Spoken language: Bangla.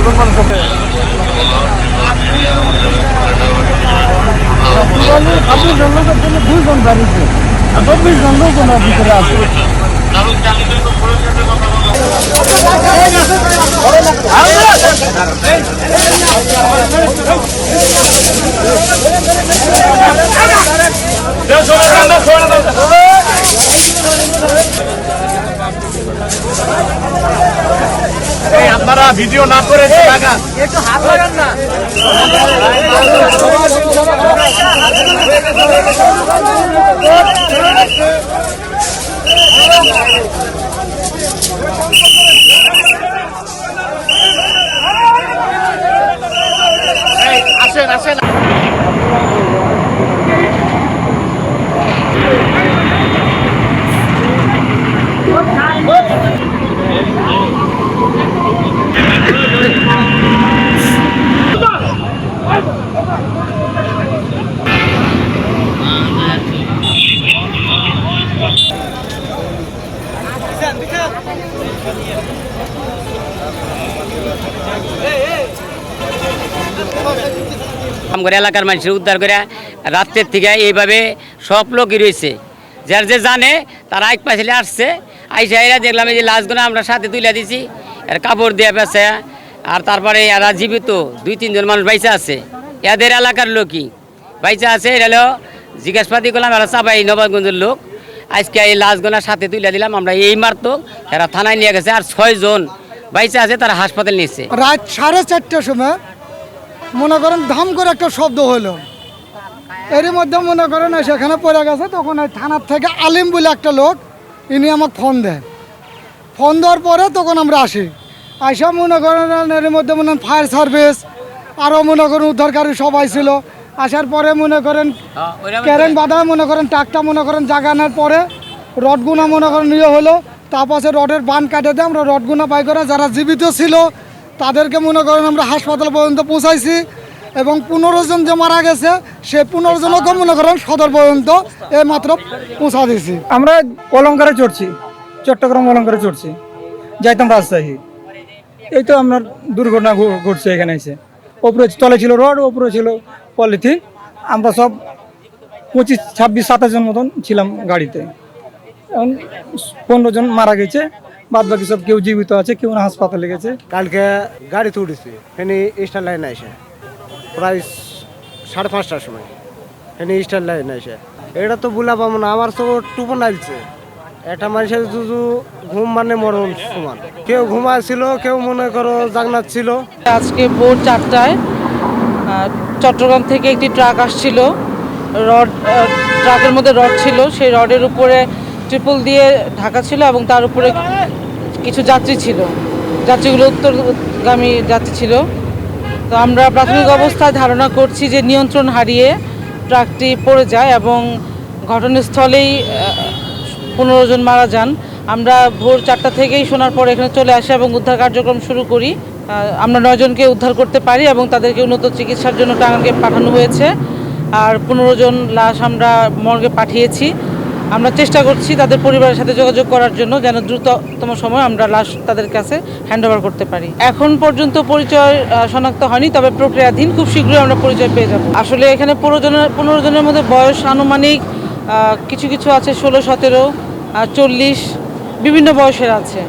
কতজন মানুষ আছে? আপনি জন্মের জন্য 2 জন বাড়িতে 24 জন লোক ওনার ভিতরে আছে। আপনারা ভিডিও না করে একটু হাত লাগান না। আসেন আসেন। এলাকার মানুষের উদ্ধার করে রাত্রের থেকে এইভাবে সব লোকই রয়েছে, যার যে জানে তারা এক পাশে আসছে। আইসা এরা দেখলাম এই যে লাশগুলো আমরা সাথে তুলে দিছি, এর কাপড় দিয়ে পেছে। আর তারপরে এরা জীবিত 2-3 জন মানুষ বাইচা আছে, এদের এলাকার লোকই বাইচা আছে। এরা হলো জিজ্ঞাসাবাদি করলাম, এরা চাপাই নবাবগঞ্জের লোক। আজকে এই লাশগুলো সাথে তুলে দিলাম আমরা, এই মারতো এরা থানায় নিয়ে গেছে। আর 6 জন বাইচা আছে, তারা হাসপাতাল নিচ্ছে। রাত 4:30টার সময় মনে করেন ধাম করে একটা শব্দ হলো, এরই মধ্যে মনে করেন সেখানে পড়ে গেছে। তখন ওই থানার থেকে আলিম বলে একটা লোক, ইনি আমাকে ফোন দেয়। ফোন দেওয়ার পরে তখন আমরা আসি। আইসা মনে করেন এর মধ্যে মনে করেন ফায়ার সার্ভিস আরও মনে করেন উদ্ধারকারী সবাই ছিল। আসার পরে মনে করেন ক্যারেন বাঁধা মনে করেন টাকটা মনে করেন জাগানোর পরে রডগুনা মনে করেন ইয়ে হলো। তারপরে রডের বান কাটে দিয়ে আমরা রডগুনা পাই করে যারা জীবিত ছিল তাদেরকে মনে করেন আমরা হাসপাতাল পর্যন্ত পৌঁছাইছি। এবং 15 জন যে মারা গেছে সে 15 জনকে মনে করেন সদর পর্যন্ত মাত্র পৌঁছা দিয়েছি। আমরা অলঙ্কারে চড়ছি, চট্টগ্রাম অলঙ্কারে চড়ছি, যাইতাম রাজশাহী। এই তো আপনার দুর্ঘটনা ঘটছে এখানে এসে। ওপরে তলে ছিল রড, ওপরে ছিল পলিথিন। আমরা সব 25, 26, 27 জন মতন ছিলাম গাড়িতে। এখন 15 জন মারা গেছে, বাদ বাকি সব কেউ জীবিত আছে, কেউ হাসপাতালে গেছে। কালকে গাড়িতে উঠেছি, এখানে স্টার লাইন আসে প্রায় 5:30টার সময়। এখানে স্টার লাইন আসে, এটা তো বুলা পাবো না। আমার তো টুপন আইলছে। একটা মানুষের শুধু ঘুম মানে মরণ সমান। কেউ ঘুমাচ্ছিল, কেউ মনে করো জাগনাত ছিল। আজকে ভোর 4টায় চট্টগ্রাম থেকে একটি ট্রাক আসছিল। রড, ট্রাকের মধ্যে রড ছিল, সেই রডের উপরে ট্রিপল দিয়ে ঢাকা ছিল এবং তার উপরে কিছু যাত্রী ছিল। যাত্রীগুলো উত্তরগামী যাত্রী ছিল। তো আমরা প্রাথমিক অবস্থায় ধারণা করছি যে নিয়ন্ত্রণ হারিয়ে ট্রাকটি পড়ে যায় এবং ঘটনাস্থলেই 15 জন মারা যান। আমরা ভোর 4টা থেকেই শোনার পর এখানে চলে আসি এবং উদ্ধার কার্যক্রম শুরু করি। আমরা 9 জনকে উদ্ধার করতে পারি এবং তাদেরকে উন্নত চিকিৎসার জন্য টাঙ্গাইলে পাঠানো হয়েছে। আর 15 জন লাশ আমরা মর্গে পাঠিয়েছি। আমরা চেষ্টা করছি তাদের পরিবারের সাথে যোগাযোগ করার জন্য, যেন দ্রুততম সময় আমরা লাশ তাদের কাছে হ্যান্ডওভার করতে পারি। এখন পর্যন্ত পরিচয় শনাক্ত হয়নি, তবে প্রক্রিয়াধীন, খুব শীঘ্রই আমরা পরিচয় পেয়ে যাব। আসলে এখানে 15 জনের মধ্যে বয়স আনুমানিক কিছু কিছু আছে 16, 17, 40, বিভিন্ন বয়সের আছে।